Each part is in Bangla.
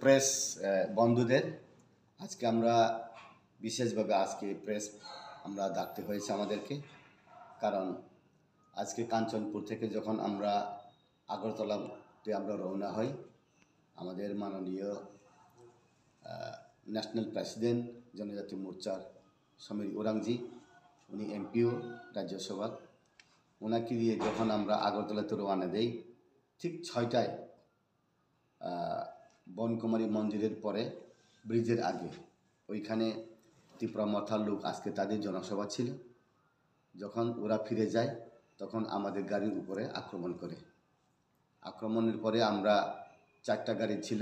প্রেস বন্ধুদের, আজকে আমরা বিশেষভাবে প্রেস আমরা ডাকতে হয়েছে আমাদেরকে, কারণ আজকে কাঞ্চনপুর থেকে যখন আমরা আগরতলাতে আমরা রওনা হই, আমাদের মাননীয় ন্যাশনাল প্রেসিডেন্ট জনজাতি মোর্চার সমীর উরাংজি, উনি এমপিও রাজ্যসভার, ওনাকে দিয়ে যখন আমরা আগরতলাতে রওনা দেই, ঠিক 6টায় বনকুমারী মন্দিরের পরে ব্রিজের আগে ওইখানে ত্রিপুরা মথার লোক আজকে তাদের জনসভা ছিল। যখন ওরা ফিরে যায় তখন আমাদের গাড়ির উপরে আক্রমণ করে। আক্রমণের পরে আমরা 4টা গাড়ি ছিল,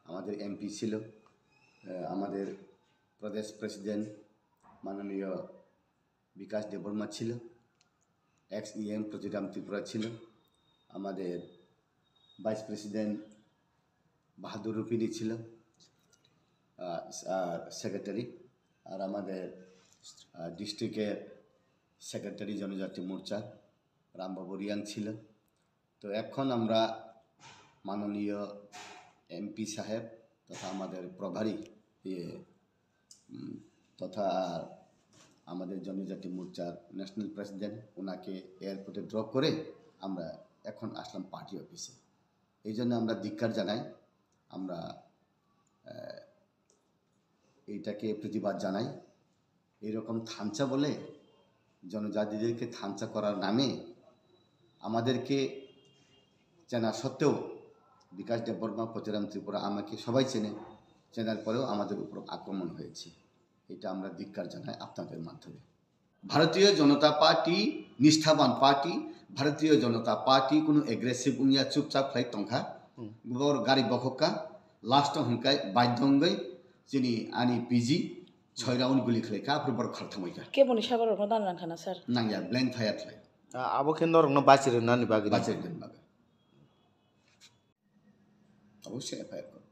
আমাদের এমপি ছিল, আমাদের প্রদেশ প্রেসিডেন্ট মাননীয় বিকাশ দেববর্মা ছিল, এক্স ইএম প্রতিরাম ত্রিপুরা ছিল, আমাদের ভাইস প্রেসিডেন্ট বাহাদুর রুপিনি ছিল সেক্রেটারি, আর আমাদের ডিস্ট্রিক্টের সেক্রেটারি জনজাতি মোর্চা রামবাবু রিয়াং ছিল। তো এখন আমরা মাননীয় এমপি সাহেব তথা আমাদের প্রভারী তথা আমাদের জনজাতি মোর্চার ন্যাশনাল প্রেসিডেন্ট, ওনাকে এয়ারপোর্টে ড্রপ করে আমরা এখন আসলাম পার্টি অফিসে। এই জন্য আমরা ধিক্কার জানাই, আমরা এইটাকে প্রতিবাদ জানাই। এইরকম থানচা বলে জনজাতিদেরকে থানচা করার নামে আমাদেরকে চেনা সত্ত্বেও বিকাশ দেববর্মা প্রতিরাম ত্রিপুরা আমাকে সবাই চেনার পরেও আমাদের উপর আক্রমণ হয়েছে। এটা আমরা ধিক্কার জানাই আপনাদের মাধ্যমে। ভারতীয় জনতা পার্টি নিষ্ঠাবান পার্টি, ভারতীয় জনতা পার্টি কোনো এগ্রেসিভ উনিয়া চুপচাপ খাই টংখা গর গাড়ি বখকা লাস্ট হংকাই বাধ্যঙ্গই যিনি আনি পিজি 6 রাউন্ড গুলি খেলেখা প্রবর খারথামাইকা কে বনি সাগর রদান রানখানা স্যার নাংয়া ব্ল্যাঙ্ক ফায়ার খাই আবো কেন্দর ন বাচির নানি বাগি বাঁচের দেন বাগে অবশ্যই এফআইআর করো।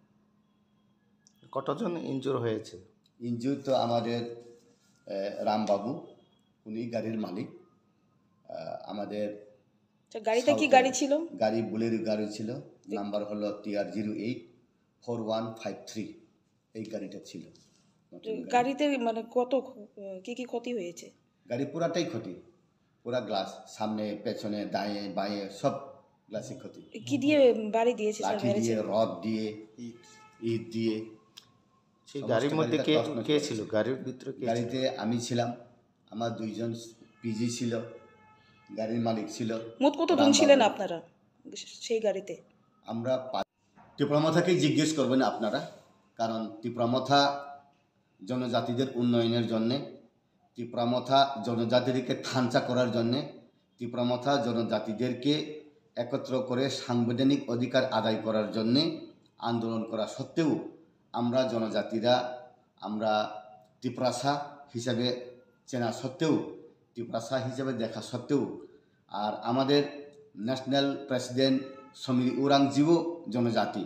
কতজন ইনজুর হয়েছে? ইনজুর তো আমাদের রামবাবু, উনি গাড়ির মালিক। আমাদের গাড়িতে কি গাড়ি ছিল? গাড়ি বুলেরো গাড়ি ছিল, নাম্বার হলো TR084153, এই গাড়িটা ছিল। গাড়িতে মানে কত কি ক্ষতি হয়েছে? গাড়ি পুরাটাই ক্ষতি, পুরা গ্লাস, সামনে পেছনে দাঁয়ে বাঁয়ে সব গ্লাসই ক্ষতি। কি দিয়ে বাড়ি দিয়েছে স্যার? লাঠি দিয়ে, রড দিয়ে, ইট দিয়ে। সেই গাড়ির মধ্যে কে ছিল? গাড়ির ভিতরে গাড়িতে আমি ছিলাম, আমার 2জন পিজি ছিল, গাড়ির মালিক ছিল। মোট কতজন ছিলেন আপনারা সেই গাড়িতে? আমরা ত্রিপুরা মথাকেই জিজ্ঞেস করবেন আপনারা, কারণ ত্রিপুরা মথা জনজাতিদের উন্নয়নের জন্যে, ত্রিপুরা মথা জনজাতিদেরকে থানচা করার জন্যে, ত্রিপুরা মথা জনজাতিদেরকে একত্র করে সাংবিধানিক অধিকার আদায় করার জন্যে আন্দোলন করা সত্ত্বেও আমরা জনজাতিরা, আমরা ত্রিপুরাসা হিসাবে চেনা সত্ত্বেও, ত্রিপুরাসা হিসাবে দেখা সত্ত্বেও, আর আমাদের ন্যাশনাল প্রেসিডেন্ট সমীর উরাংজিও জনজাতি,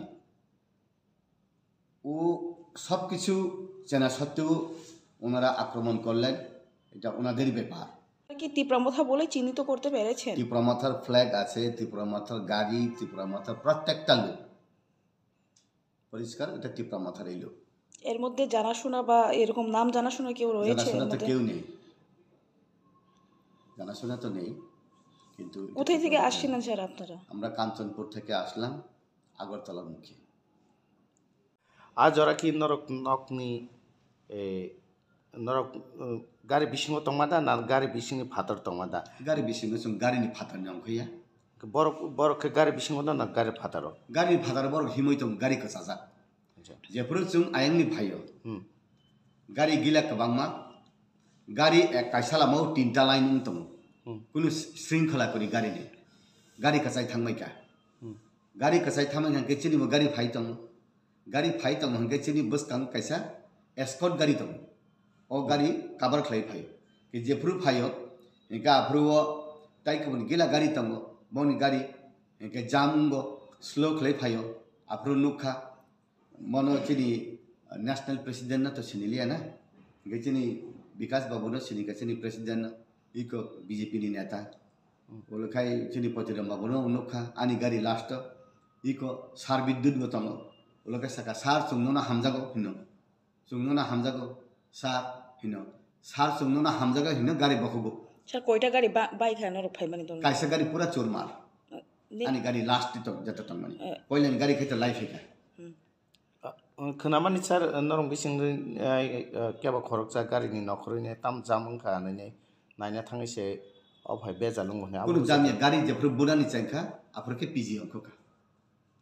ও সব কিছু চেনা সত্ত্বেও ওনারা আক্রমণ করলেন। এটা ওনাদেরই ব্যাপার। কি ত্রিপুরা মথা বলে চিহ্নিত করতে পেরেছেন? ত্রিপুরা মথার ফ্ল্যাগ আছে, ত্রিপুরা মথার গাড়ি, ত্রিপুরা মথার প্রত্যেকটা লোক পরিষ্কার, এটা ত্রিপুরা মথার এই লোক। এর মধ্যে জানাশোনা বা এরকম নাম জানাশোনা কেউ রয়েছে? জানাশোনা তো কেউ নেই, জানাশোনা তো নেই। কিন্তু কোথায় থেকে আসছিলেন স্যার আপনারা? আমরা কাঞ্চনপুর থেকে আসলাম আগরতলার মুখে। আজ ওরা কি নরক নকনি নরক গাড়ি বিশিং তমাদা না গাড়ি বিশিং ফাতর তমাদা? গাড়ি বিশিং গাড়িনি ফাতার নাম খাইয়া বড় বড় গাড়ি বিশিং না গাড়ি ফাতার? গাড়ি ফাতার বড় হিমই তো গাড়ি কাঁচা যেপুর जों आयंनि भाइयो गाड़ी गिला कबांगमा गाड़ी एक कायसालामाव 3टा लाइन दं, कुनु श्रृंखला करी गाड़ी ने गाड़ी कसाय थांबायका, गाड़ी कसाय थांबाय हंके चिनि गाड़ी फाइ दं हंके चिनि बसकां कायसा एस्कॉर्ट गाड़ी दं, ओ गाड़ी कवर खालाय फायो कि जेपुर फायो हंके आफ्रुओ ताइकबन गिला गाड़ी दं, बनि गाड़ी हंके जामुंगो स्लो खालाय फायो आफ्रु नुखा मनो चिनी न्याशनल प्रेसिडेंट ना तो चिनिलिया ना, चिनी विकास बाबू ना चिनी का चिनी प्रेसिडेंट इको बीजेपी नि नेता बोलो खाई चिनी प्रतिराम बाबू ना उनुखा आनी गाड़ी लास्ट इको सार विद्युत बतंग ulaka saka sar chungno na hamjago hino sar hino sar chungno na hamjago hino gari bokugo sir কয়টা গাড়ি বাইক হ্যাঁ নরক ফাই মানে kaisa gari pura chormar ani gari last tok jata tong mani poilen gari kheta life heka खोनामानि सार नरम बिसिं केबा खरकजा गारिनि नखरैनो ताम जामंखा नै नायना थाङैसे अफाय बेजालुं होने kuno jamia gari jepro budani changkha aprke pg onkoka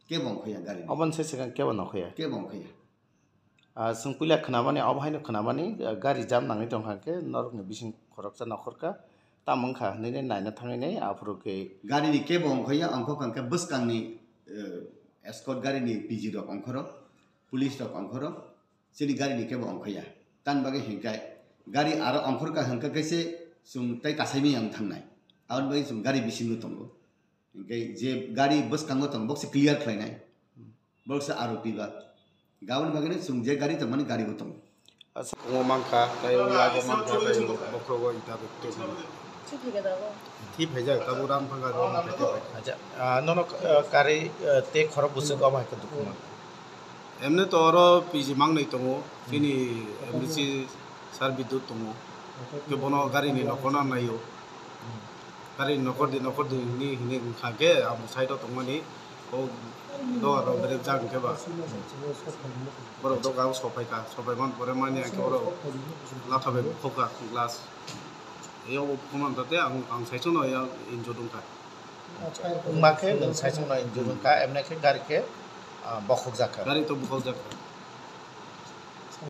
ke bongkhoya gari अबन से सिगां केबा नखया ke bongkhoya जों पुलिया खोनामानि अबहायनो खोनामानि गारि जाम नाङै दंखाके नरकनि बिसिं खरकजा नखरका तामंखा नै नायना थाङैनै आफुरके gari ni ke bongkhoya onko kanka bus kangni escort gari ni pg rok onkhoro police rok onkhoro sini gari ni ke bongkhoya tan bage hingkai gari aro onkhorka hangka kaise sung tai kasaimi yang thangnai aun bai sung gari bisingo tongo hingkai je gari bus kango tong box clear khlainai box aro piba gaun bagene sung je gari tongmani gari go tongo ngomangka tayo lago mangka tayo bokrogo ita bekte thi pheja tabu ram phanga ro pete aja nono kari te khoro busu go bai ka dukuma emne to oro piji mangnai tongo tini emisi sar bidut tongo ke bono gari ni nokona nayo gari nokor di ni hine khage am side tongmani o do aro bere jang ke ba boro do ga sopai man pore mani ke boro lathabe khoka glass yo kuman tate ang saicho no ya injo dungka माखे नों साइजों नाय जुरुंका एमने के गारि के बखक जाखा gari to bukhol jak